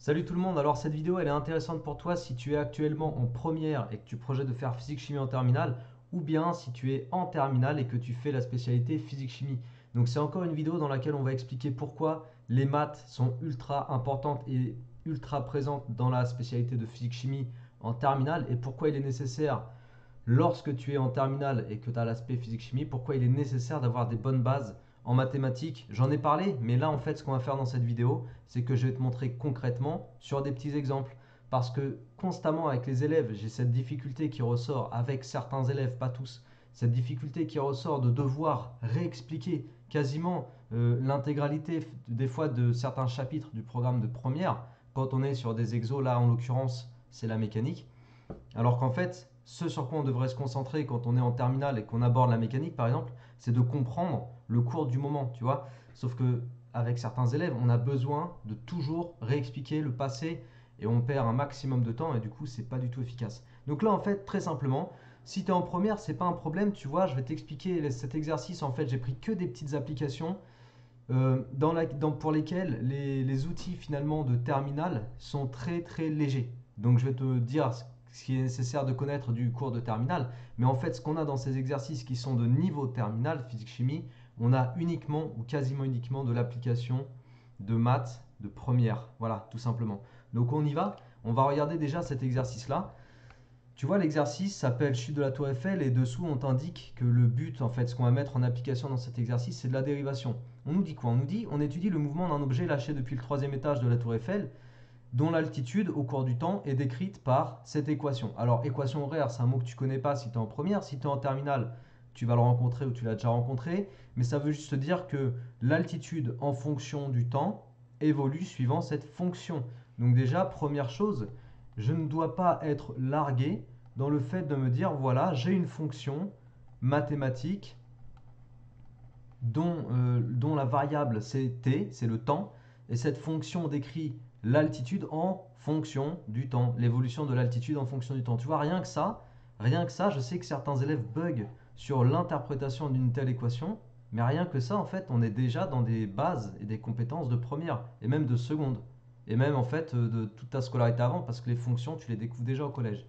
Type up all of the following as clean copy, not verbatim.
Salut tout le monde, alors cette vidéo elle est intéressante pour toi si tu es actuellement en première et que tu projettes de faire physique-chimie en terminale ou bien si tu es en terminale et que tu fais la spécialité physique-chimie. Donc c'est encore une vidéo dans laquelle on va expliquer pourquoi les maths sont ultra importantes et ultra présentes dans la spécialité de physique-chimie en terminale et pourquoi il est nécessaire lorsque tu es en terminale et que tu as l'aspect physique-chimie, pourquoi il est nécessaire d'avoir des bonnes bases en mathématiques. J'en ai parlé, mais là en fait ce qu'on va faire dans cette vidéo, c'est que je vais te montrer concrètement sur des petits exemples. Parce que constamment avec les élèves, j'ai cette difficulté qui ressort avec certains élèves, pas tous, cette difficulté qui ressort de devoir réexpliquer quasiment l'intégralité des fois de certains chapitres du programme de première quand on est sur des exos, là en l'occurrence c'est la mécanique. Alors qu'en fait, ce sur quoi on devrait se concentrer quand on est en terminale et qu'on aborde la mécanique, par exemple, c'est de comprendre le cours du moment, tu vois. Sauf que avec certains élèves, on a besoin de toujours réexpliquer le passé et on perd un maximum de temps et du coup, c'est pas du tout efficace. Donc là, en fait, très simplement, si tu es en première, c'est pas un problème, tu vois, je vais t'expliquer cet exercice. En fait, j'ai pris que des petites applications pour lesquelles les outils finalement de terminale sont très très légers. Donc je vais te dire ce qui est nécessaire de connaître du cours de terminale, mais en fait ce qu'on a dans ces exercices qui sont de niveau terminal, physique-chimie, on a uniquement ou quasiment uniquement de l'application de maths de première. Voilà, tout simplement. Donc on y va, on va regarder déjà cet exercice-là. Tu vois, l'exercice s'appelle chute de la tour Eiffel et dessous on t'indique que le but, en fait, ce qu'on va mettre en application dans cet exercice, c'est de la dérivation. On nous dit quoi? On nous dit on étudie le mouvement d'un objet lâché depuis le troisième étage de la tour Eiffel, dont l'altitude au cours du temps est décrite par cette équation. Alors, équation horaire, c'est un mot que tu connais pas si tu es en première. Si tu es en terminale, tu vas le rencontrer ou tu l'as déjà rencontré. Mais ça veut juste dire que l'altitude en fonction du temps évolue suivant cette fonction. Donc déjà, première chose, je ne dois pas être largué dans le fait de me dire, voilà, j'ai une fonction mathématique dont la variable c'est t, c'est le temps, et cette fonction décrit l'altitude en fonction du temps, l'évolution de l'altitude en fonction du temps. Tu vois, rien que ça, je sais que certains élèves bug sur l'interprétation d'une telle équation, mais rien que ça, en fait, on est déjà dans des bases et des compétences de première, et même de seconde, et même en fait de toute ta scolarité avant, parce que les fonctions, tu les découvres déjà au collège.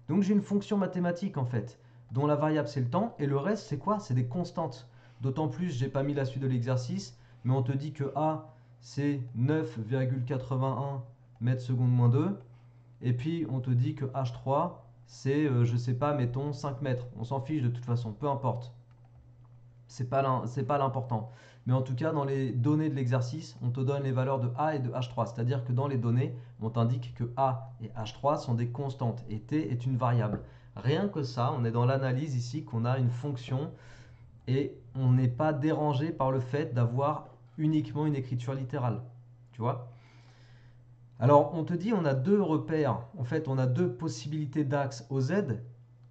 Donc j'ai une fonction mathématique en fait, dont la variable c'est le temps, et le reste c'est quoi? C'est des constantes. D'autant plus, j'ai pas mis la suite de l'exercice, mais on te dit que A c'est 9,81 mètres secondes moins 2, et puis on te dit que H3 c'est, je sais pas, mettons 5 mètres. On s'en fiche de toute façon, peu importe. C'est pas l'important. Mais en tout cas, dans les données de l'exercice, on te donne les valeurs de A et de H3. C'est-à-dire que dans les données, on t'indique que A et H3 sont des constantes et T est une variable. Rien que ça, on est dans l'analyse ici qu'on a une fonction et on n'est pas dérangé par le fait d'avoir uniquement une écriture littérale. Tu vois? Alors, on te dit on a deux repères. En fait, on a deux possibilités d'axe OZ,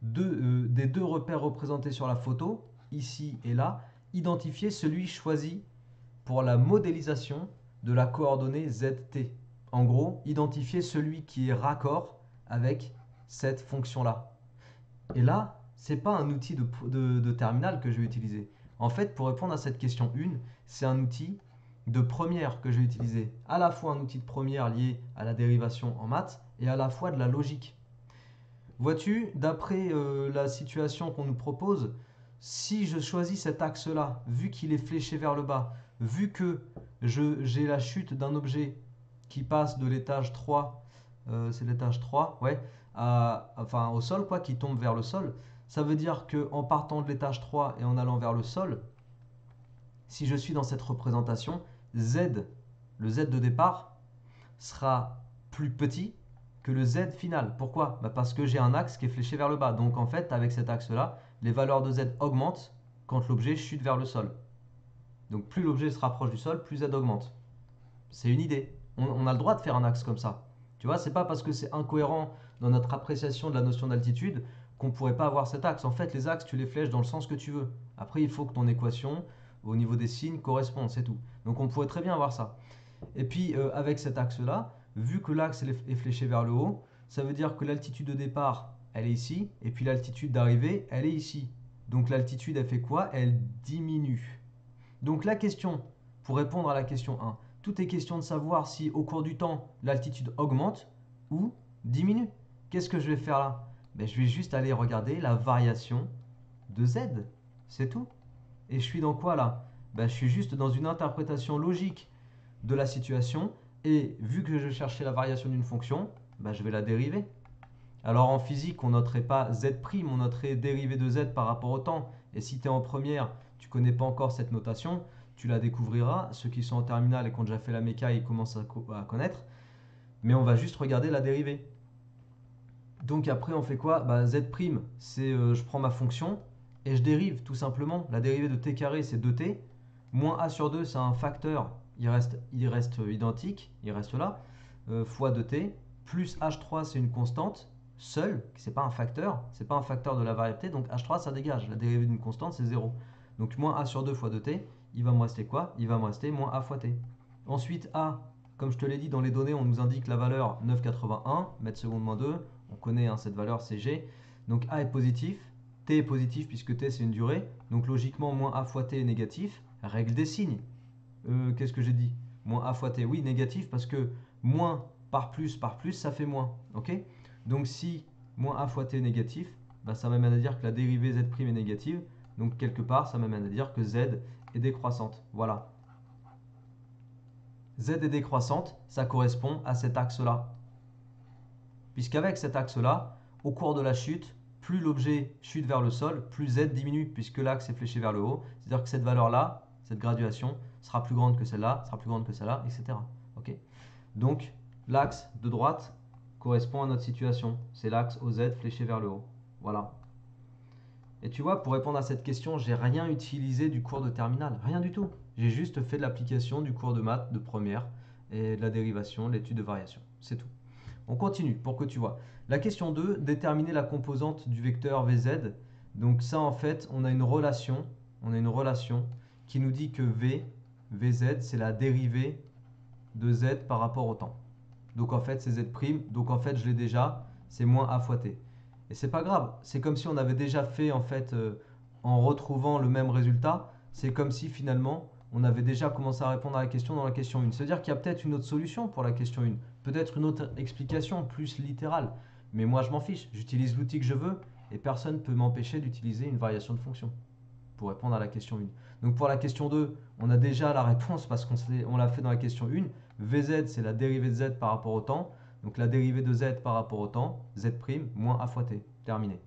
des deux repères représentés sur la photo, ici et là. Identifier celui choisi pour la modélisation de la coordonnée ZT. En gros, identifier celui qui est raccord avec cette fonction-là. Et là, ce n'est pas un outil de terminal que je vais utiliser. En fait, pour répondre à cette question 1, c'est un outil de première que je vais utiliser. À la fois un outil de première lié à la dérivation en maths et à la fois de la logique. Vois-tu, d'après la situation qu'on nous propose, si je choisis cet axe-là, vu qu'il est fléché vers le bas, vu que j'ai la chute d'un objet qui passe de l'étage 3, c'est l'étage 3, ouais, enfin au sol, quoi, qui tombe vers le sol, ça veut dire qu'en partant de l'étage 3 et en allant vers le sol, si je suis dans cette représentation, Z, le Z de départ, sera plus petit que le Z final. Pourquoi? Parce que j'ai un axe qui est fléché vers le bas. Donc en fait, avec cet axe-là, les valeurs de Z augmentent quand l'objet chute vers le sol. Donc plus l'objet se rapproche du sol, plus Z augmente. C'est une idée. On a le droit de faire un axe comme ça. Tu vois, c'est pas parce que c'est incohérent dans notre appréciation de la notion d'altitude qu'on ne pourrait pas avoir cet axe. En fait, les axes, tu les flèches dans le sens que tu veux. Après, il faut que ton équation, au niveau des signes, corresponde, c'est tout. Donc on pourrait très bien avoir ça. Et puis avec cet axe-là, vu que l'axe est fléché vers le haut, ça veut dire que l'altitude de départ, elle est ici, et puis l'altitude d'arrivée, elle est ici. Donc l'altitude, elle fait quoi? Elle diminue. Donc la question, pour répondre à la question 1, Tout est question de savoir si au cours du temps, l'altitude augmente ou diminue. Qu'est-ce que je vais faire là? Ben, je vais juste aller regarder la variation de z. C'est tout. Et je suis dans quoi là? Ben, je suis juste dans une interprétation logique de la situation. Et vu que je cherchais la variation d'une fonction, ben, je vais la dériver. Alors en physique, on noterait pas z', on noterait dérivée de z par rapport au temps. Et si tu es en première, tu connais pas encore cette notation, tu la découvriras. Ceux qui sont en terminale et qui ont déjà fait la méca, ils commencent à connaître. Mais on va juste regarder la dérivée. Donc après, on fait quoi? Bah, z', c'est je prends ma fonction et je dérive tout simplement. La dérivée de t carré, c'est 2t. Moins a sur 2, c'est un facteur, il reste identique, il reste là, fois 2t. Plus h3, c'est une constante seule, c'est pas un facteur, c'est pas un facteur de la variable t, donc h3, ça dégage. La dérivée d'une constante, c'est 0. Donc moins a sur 2 fois 2t, il va me rester quoi? Il va me rester moins a fois t. Ensuite, a, comme je te l'ai dit, dans les données, on nous indique la valeur 9,81, mètres secondes moins 2. On connaît cette valeur, c'est g. Donc a est positif, t est positif puisque t c'est une durée. Donc logiquement, moins a fois t est négatif. Règle des signes. Qu'est-ce que j'ai dit? Moins a fois t, oui, négatif parce que moins par plus, ça fait moins. Ok? Donc si moins a fois t est négatif, bah, ça m'amène à dire que la dérivée z' est négative. Donc quelque part, ça m'amène à dire que z est décroissante. Voilà. Z est décroissante, ça correspond à cet axe-là. Puisqu'avec cet axe-là, au cours de la chute, plus l'objet chute vers le sol, plus Z diminue, puisque l'axe est fléché vers le haut. C'est-à-dire que cette valeur-là, cette graduation, sera plus grande que celle-là, sera plus grande que celle-là, etc. Okay. Donc, l'axe de droite correspond à notre situation. C'est l'axe OZ fléché vers le haut. Voilà. Et tu vois, pour répondre à cette question, j'ai rien utilisé du cours de terminale. Rien du tout. J'ai juste fait de l'application du cours de maths de première et de la dérivation, l'étude de variation. C'est tout. On continue pour que tu vois. La question 2, déterminer la composante du vecteur Vz. Donc ça, en fait, on a une relation qui nous dit que Vz, c'est la dérivée de z par rapport au temps. Donc en fait, c'est z'. Donc en fait, je l'ai déjà, c'est moins a fois t. Et c'est pas grave, c'est comme si on avait déjà fait en fait en retrouvant le même résultat, c'est comme si finalement on avait déjà commencé à répondre à la question dans la question 1. C'est-à-dire qu'il y a peut-être une autre solution pour la question 1, peut-être une autre explication plus littérale. Mais moi je m'en fiche, j'utilise l'outil que je veux et personne ne peut m'empêcher d'utiliser une variation de fonction pour répondre à la question 1. Donc pour la question 2, on a déjà la réponse parce qu'on l'a fait dans la question 1. Vz, c'est la dérivée de z par rapport au temps. Donc la dérivée de z par rapport au temps, z' moins a fois t. Terminé.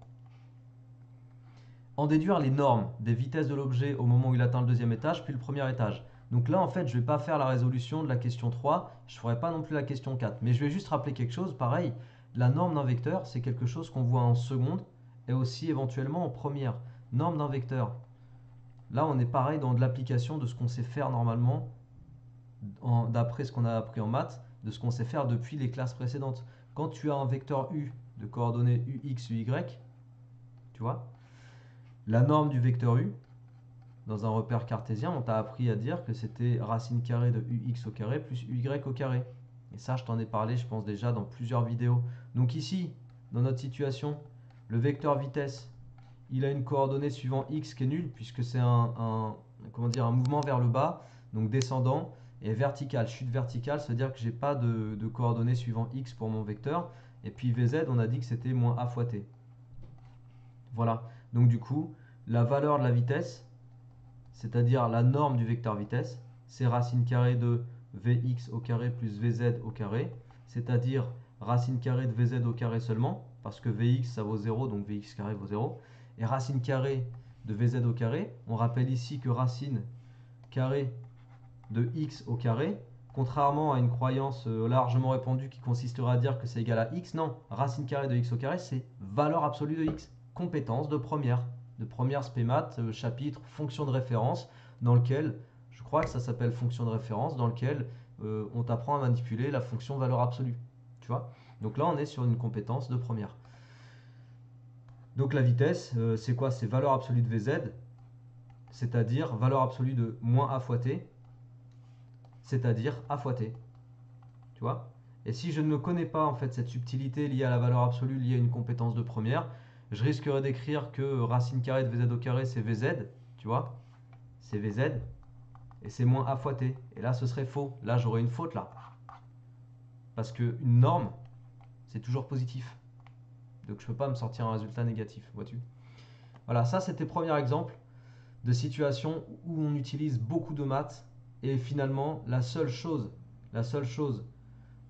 En déduire les normes des vitesses de l'objet au moment où il atteint le deuxième étage, puis le premier étage. Donc là, en fait, je ne vais pas faire la résolution de la question 3, je ne ferai pas non plus la question 4. Mais je vais juste rappeler quelque chose, pareil, la norme d'un vecteur, c'est quelque chose qu'on voit en seconde et aussi éventuellement en première. Norme d'un vecteur. Là, on est pareil dans de l'application de ce qu'on sait faire normalement, d'après ce qu'on a appris en maths, de ce qu'on sait faire depuis les classes précédentes. Quand tu as un vecteur u de coordonnées ux, uy, tu vois, la norme du vecteur u, dans un repère cartésien, on t'a appris à dire que c'était racine carrée de ux au carré plus uy au carré. Et ça, je t'en ai parlé, je pense déjà, dans plusieurs vidéos. Donc ici, dans notre situation, le vecteur vitesse, il a une coordonnée suivant x qui est nulle, puisque c'est comment dire, un mouvement vers le bas, donc descendant, et vertical. Chute verticale, ça veut dire que j'ai pas de coordonnées suivant x pour mon vecteur. Et puis vz, on a dit que c'était moins a fois t. Voilà. Donc du coup, la valeur de la vitesse, c'est-à-dire la norme du vecteur vitesse, c'est racine carrée de vx au carré plus vz au carré, c'est-à-dire racine carrée de vz au carré seulement, parce que vx ça vaut 0, donc vx carré vaut 0, et racine carrée de vz au carré, on rappelle ici que racine carrée de x au carré, contrairement à une croyance largement répandue qui consisterait à dire que c'est égal à x, non, racine carrée de x au carré, c'est valeur absolue de x, compétence de première spémat, chapitre fonction de référence, dans lequel, je crois que ça s'appelle fonction de référence, dans lequel on t'apprend à manipuler la fonction valeur absolue, tu vois. Donc là, on est sur une compétence de première. Donc la vitesse, c'est quoi? C'est valeur absolue de Vz, c'est-à-dire valeur absolue de moins a fois t, c'est-à-dire a fois t. Tu vois? Et si je ne connais pas en fait cette subtilité liée à la valeur absolue, liée à une compétence de première, je risquerais d'écrire que racine carrée de Vz au carré c'est Vz, tu vois? C'est Vz. Et c'est moins a fois t. Et là, ce serait faux. Là, j'aurais une faute là. Parce qu'une norme, c'est toujours positif. Donc je ne peux pas me sortir un résultat négatif, vois-tu. Voilà, ça c'était le premier exemple de situation où on utilise beaucoup de maths. Et finalement, la seule chose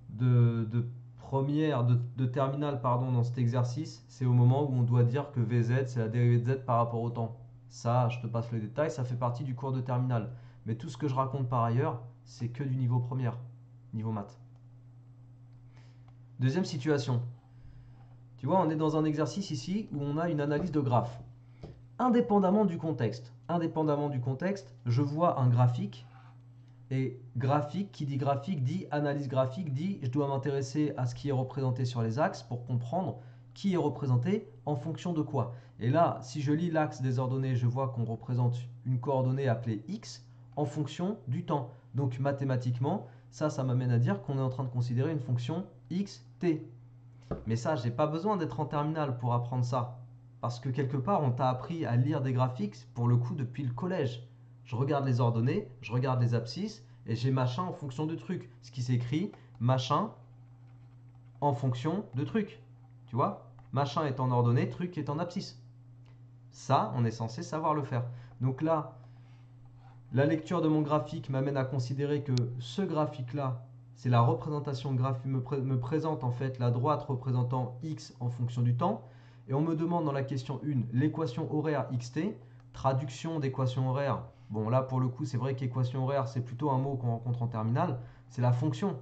de première, de terminale, pardon, dans cet exercice, c'est au moment où on doit dire que Vz, c'est la dérivée de z par rapport au temps. Ça, je te passe le détail, ça fait partie du cours de terminale. Mais tout ce que je raconte par ailleurs, c'est que du niveau première, niveau maths. Deuxième situation. Tu vois, on est dans un exercice ici où on a une analyse de graphe. Indépendamment du contexte, je vois un graphique. Et graphique, qui dit analyse graphique, dit je dois m'intéresser à ce qui est représenté sur les axes pour comprendre qui est représenté en fonction de quoi. Et là, si je lis l'axe des ordonnées, je vois qu'on représente une coordonnée appelée x en fonction du temps. Donc mathématiquement, ça m'amène à dire qu'on est en train de considérer une fonction x, t. Mais ça, j'ai pas besoin d'être en terminale pour apprendre ça. Parce que quelque part, on t'a appris à lire des graphiques, pour le coup, depuis le collège. Je regarde les ordonnées, je regarde les abscisses, et j'ai machin en fonction de truc. Ce qui s'écrit machin en fonction de truc. Tu vois? Machin est en ordonnée, truc est en abscisse. Ça, on est censé savoir le faire. Donc là, la lecture de mon graphique m'amène à considérer que ce graphique-là, c'est la représentation graphique, me présente en fait la droite représentant x en fonction du temps. Et on me demande dans la question 1 l'équation horaire xt, traduction d'équation horaire. Bon là pour le coup c'est vrai qu'équation horaire c'est plutôt un mot qu'on rencontre en terminale, c'est la fonction.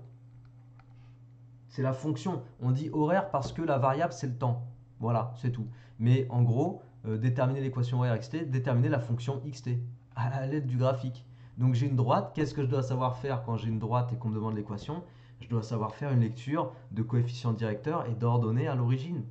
C'est la fonction. On dit horaire parce que la variable c'est le temps. Voilà, c'est tout. Mais en gros, déterminer l'équation horaire xt, déterminer la fonction xt à l'aide du graphique. Donc j'ai une droite, qu'est-ce que je dois savoir faire quand j'ai une droite et qu'on me demande l'équation? Je dois savoir faire une lecture de coefficient directeur et d'ordonnées à l'origine.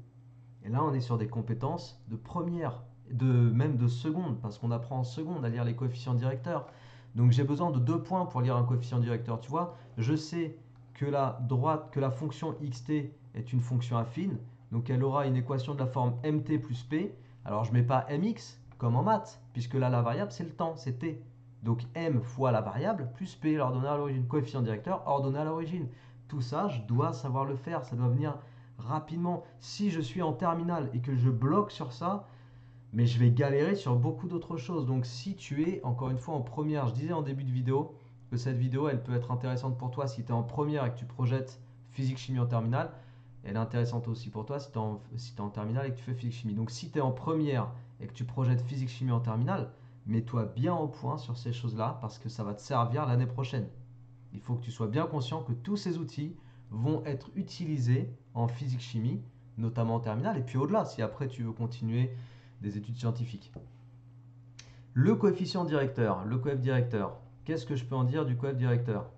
Et là on est sur des compétences de première, même de seconde, parce qu'on apprend en seconde à lire les coefficients directeurs. Donc j'ai besoin de 2 points pour lire un coefficient directeur, tu vois. Je sais que la fonction xt est une fonction affine, donc elle aura une équation de la forme mt plus p. Alors je ne mets pas mx comme en maths, puisque là la variable c'est le temps, c'est t. Donc m fois la variable plus p, l'ordonnée à l'origine, coefficient directeur, ordonnée à l'origine. Tout ça, je dois savoir le faire, ça doit venir rapidement. Si je suis en terminale et que je bloque sur ça, mais je vais galérer sur beaucoup d'autres choses. Donc si tu es, encore une fois, en première, je disais en début de vidéo que cette vidéo, elle peut être intéressante pour toi si tu es en première et que tu projettes physique-chimie en terminale. Elle est intéressante aussi pour toi si tu es, en terminale et que tu fais physique-chimie. Donc si tu es en première et que tu projettes physique-chimie en terminale, mets-toi bien au point sur ces choses-là parce que ça va te servir l'année prochaine. Il faut que tu sois bien conscient que tous ces outils vont être utilisés en physique-chimie, notamment en terminale, et puis au-delà, si après tu veux continuer des études scientifiques. Le coefficient directeur, le coef directeur, qu'est-ce que je peux en dire du coef directeur?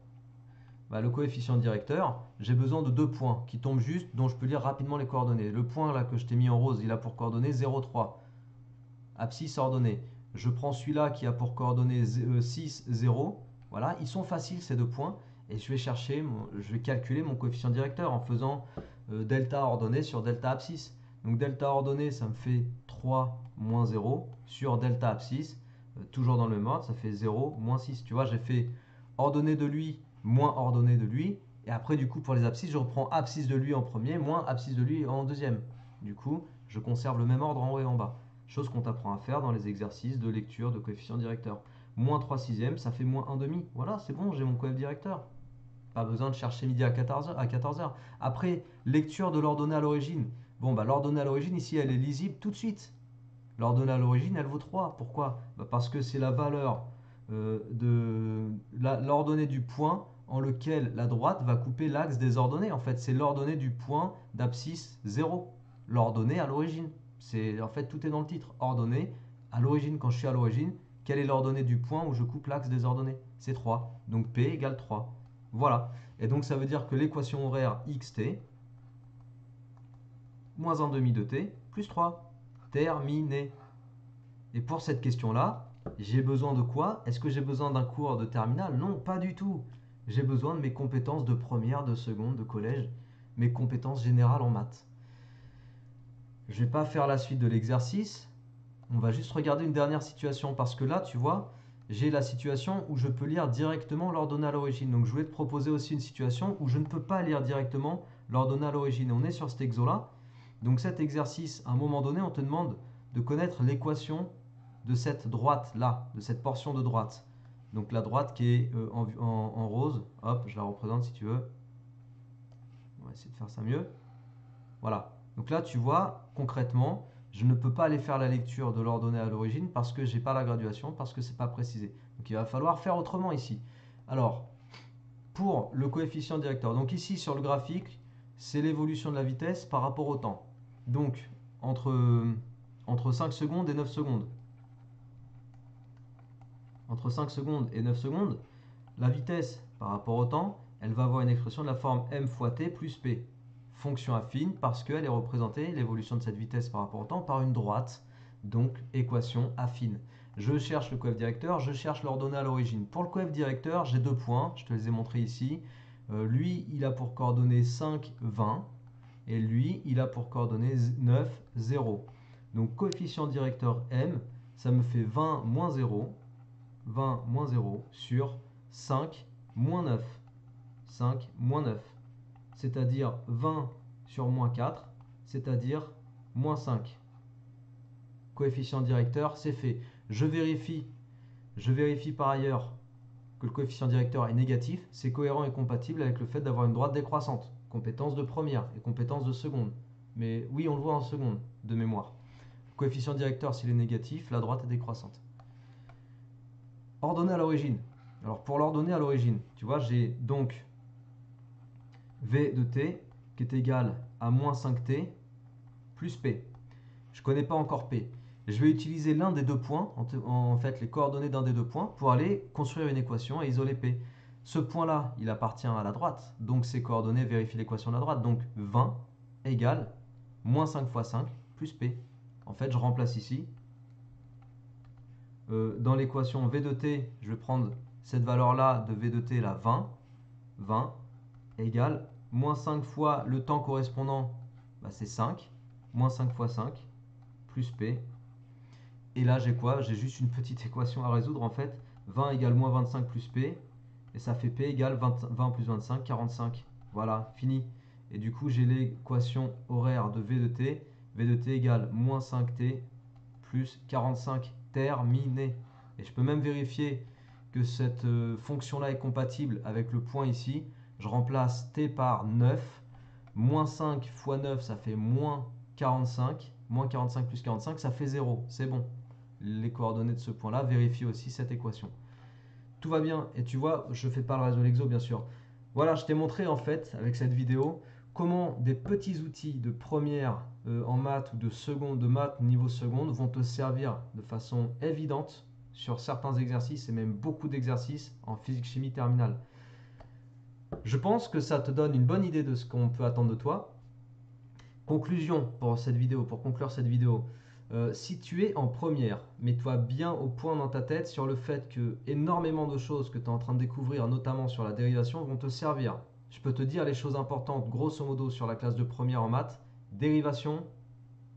Le coefficient directeur, j'ai besoin de 2 points qui tombent juste, dont je peux lire rapidement les coordonnées. Le point là que je t'ai mis en rose, il a pour coordonnées 0,3. Abscisse ordonnée. Je prends celui-là qui a pour coordonnées 6, 0. Voilà, ils sont faciles ces 2 points. Et je vais calculer mon coefficient directeur en faisant delta ordonnée sur delta abscisse. Donc delta ordonnée, ça me fait 3 moins 0 sur delta abscisse. Toujours dans le même ordre, ça fait 0 moins 6. Tu vois, j'ai fait ordonnée de lui moins ordonnée de lui. Et après, du coup, pour les abscisses, je reprends abscisse de lui en premier, moins abscisse de lui en deuxième. Du coup, je conserve le même ordre en haut et en bas. Chose qu'on t'apprend à faire dans les exercices de lecture de coefficient directeur. Moins 3 sixièmes, ça fait moins 1 demi. Voilà, c'est bon, j'ai mon coef directeur. Pas besoin de chercher midi à 14h. Après, lecture de l'ordonnée à l'origine. Bon, l'ordonnée à l'origine, ici, elle est lisible tout de suite. L'ordonnée à l'origine, elle vaut 3. Pourquoi? Parce que c'est la valeur de l'ordonnée du point en lequel la droite va couper l'axe des ordonnées. En fait, c'est l'ordonnée du point d'abscisse 0. L'ordonnée à l'origine. En fait, tout est dans le titre. Ordonnée à l'origine. Quand je suis à l'origine, quelle est l'ordonnée du point où je coupe l'axe des ordonnées? C'est 3. Donc P égale 3. Voilà. Et donc ça veut dire que l'équation horaire xt moins 1 demi de t plus 3. Terminé. Et pour cette question-là, j'ai besoin de quoi? Est-ce que j'ai besoin d'un cours de terminale? Non, pas du tout. J'ai besoin de mes compétences de première, de seconde, de collège, mes compétences générales en maths. Je ne vais pas faire la suite de l'exercice. On va juste regarder une dernière situation parce que là, tu vois, j'ai la situation où je peux lire directement l'ordonnée à l'origine. Donc je voulais te proposer aussi une situation où je ne peux pas lire directement l'ordonnée à l'origine. On est sur cet exo-là. Donc cet exercice, à un moment donné, on te demande de connaître l'équation de cette droite-là, de cette portion de droite. Donc la droite qui est en rose. Hop, je la représente si tu veux. On va essayer de faire ça mieux. Voilà. Donc là, tu vois, concrètement, je ne peux pas aller faire la lecture de l'ordonnée à l'origine parce que je n'ai pas la graduation, parce que ce n'est pas précisé. Donc il va falloir faire autrement ici. Alors, pour le coefficient directeur, donc ici sur le graphique, c'est l'évolution de la vitesse par rapport au temps. Donc, entre 5 secondes et 9 secondes. Entre 5 secondes et 9 secondes, la vitesse par rapport au temps, elle va avoir une expression de la forme m fois t plus p. Fonction affine parce qu'elle est représentée, l'évolution de cette vitesse par rapport au temps, par une droite, donc équation affine. Je cherche le coef directeur, je cherche l'ordonnée à l'origine. Pour le coef directeur, j'ai 2 points, je te les ai montrés ici. Lui, il a pour coordonnées 5, 20, et lui, il a pour coordonnées 9, 0. Donc coefficient directeur m, ça me fait 20 moins 0, 20 moins 0 sur 5 moins 9. 5 moins 9. C'est-à-dire 20 sur moins 4, c'est-à-dire moins 5. Coefficient directeur, c'est fait. Je vérifie par ailleurs que le coefficient directeur est négatif. C'est cohérent et compatible avec le fait d'avoir une droite décroissante. Compétence de première et compétence de seconde. Mais oui, on le voit en seconde, de mémoire. Le coefficient directeur, s'il est négatif, la droite est décroissante. Ordonnée à l'origine. Alors pour l'ordonnée à l'origine, tu vois, j'ai donc V de t qui est égal à moins 5t plus p. Je ne connais pas encore p. Je vais utiliser l'un des 2 points, en fait les coordonnées d'un des 2 points, pour aller construire une équation et isoler p. Ce point-là, il appartient à la droite, donc ces coordonnées vérifient l'équation de la droite. Donc 20 égale moins 5 fois 5 plus p. En fait, je remplace ici. Dans l'équation v de t, je vais prendre cette valeur-là de v de t, là, 20. 20 égale moins 5 fois le temps correspondant, bah, c'est 5. Moins 5 fois 5 plus p. Et là, j'ai quoi? J'ai juste une petite équation à résoudre en fait. 20 égale moins 25 plus p. Et ça fait p égale 20 plus 25, 45. Voilà, fini. Et du coup, j'ai l'équation horaire de v de t. V de t égale moins 5t plus 45. Terminé. Et je peux même vérifier que cette fonction-là est compatible avec le point ici. Je remplace t par 9. Moins 5 fois 9, ça fait moins 45. Moins 45 plus 45, ça fait 0. C'est bon. Les coordonnées de ce point-là vérifient aussi cette équation. Tout va bien. Et tu vois, je ne fais pas le reste de l'exo, bien sûr. Voilà, je t'ai montré en fait, avec cette vidéo, comment des petits outils de première en maths ou de seconde, de maths niveau seconde, vont te servir de façon évidente sur certains exercices et même beaucoup d'exercices en physique-chimie terminale. Je pense que ça te donne une bonne idée de ce qu'on peut attendre de toi. Conclusion pour cette vidéo, pour conclure cette vidéo. Si tu es en première, mets-toi bien au point dans ta tête sur le fait que énormément de choses que tu es en train de découvrir, notamment sur la dérivation, vont te servir. Je peux te dire les choses importantes, grosso modo, sur la classe de première en maths. Dérivation,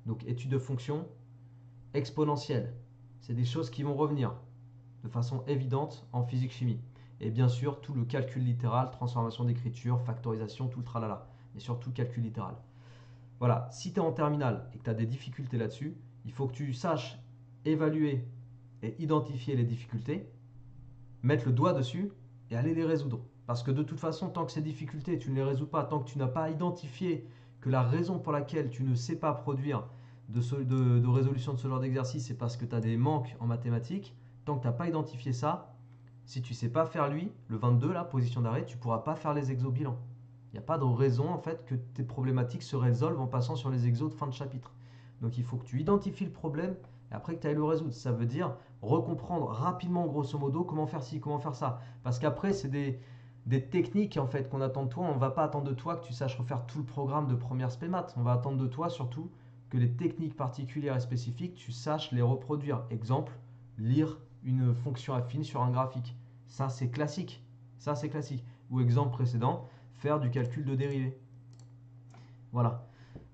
donc étude de fonction, exponentielle. C'est des choses qui vont revenir de façon évidente en physique-chimie. Et bien sûr, tout le calcul littéral, transformation d'écriture, factorisation, tout le tralala. Et surtout, calcul littéral. Voilà, si tu es en terminale et que tu as des difficultés là-dessus, il faut que tu saches évaluer et identifier les difficultés, mettre le doigt dessus et aller les résoudre. Parce que de toute façon, tant que ces difficultés, tu ne les résous pas, tant que tu n'as pas identifié que la raison pour laquelle tu ne sais pas produire de résolution de ce genre d'exercice, c'est parce que tu as des manques en mathématiques, tant que tu n'as pas identifié ça, si tu ne sais pas faire lui, le 22, là, position d'arrêt, tu ne pourras pas faire les exobilans. Il n'y a pas de raison en fait que tes problématiques se résolvent en passant sur les exos de fin de chapitre. Donc il faut que tu identifies le problème et après que tu ailles le résoudre. Ça veut dire recomprendre rapidement grosso modo comment faire ci, comment faire ça. Parce qu'après c'est des techniques en fait qu'on attend de toi. On ne va pas attendre de toi que tu saches refaire tout le programme de première spé maths. On va attendre de toi surtout que les techniques particulières et spécifiques, tu saches les reproduire. Exemple, lire une fonction affine sur un graphique. Ça c'est classique. Ça c'est classique. Ou exemple précédent, faire du calcul de dérivée. Voilà.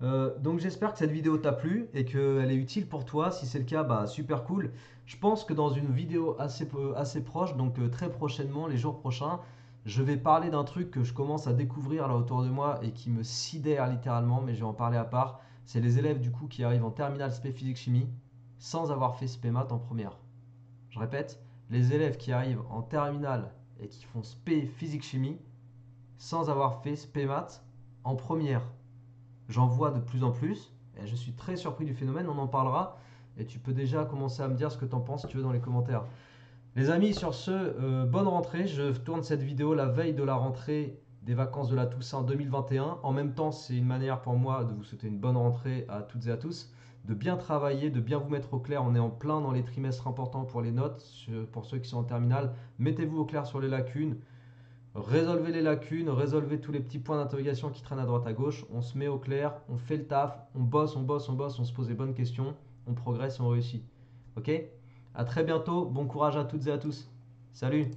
Donc j'espère que cette vidéo t'a plu et qu'elle est utile pour toi. Si c'est le cas, bah super cool. Je pense que dans une vidéo assez proche, donc très prochainement, les jours prochains, je vais parler d'un truc que je commence à découvrir là autour de moi et qui me sidère littéralement, mais je vais en parler à part. C'est les élèves du coup qui arrivent en terminale spé physique chimie sans avoir fait spé maths en première. Je répète, les élèves qui arrivent en terminale et qui font spé physique chimie sans avoir fait spé maths en première. J'en vois de plus en plus et je suis très surpris du phénomène, on en parlera et tu peux déjà commencer à me dire ce que tu en penses si tu veux dans les commentaires. Les amis, sur ce, bonne rentrée. Je tourne cette vidéo la veille de la rentrée des vacances de la Toussaint 2021. En même temps, c'est une manière pour moi de vous souhaiter une bonne rentrée à toutes et à tous, de bien travailler, de bien vous mettre au clair. On est en plein dans les trimestres importants pour les notes. Pour ceux qui sont en terminale, mettez-vous au clair sur les lacunes. Résolvez les lacunes, résolvez tous les petits points d'interrogation qui traînent à droite à gauche. On se met au clair, on fait le taf, on bosse, on bosse, on bosse, on se pose les bonnes questions, on progresse et on réussit. Ok? À très bientôt, bon courage à toutes et à tous. Salut!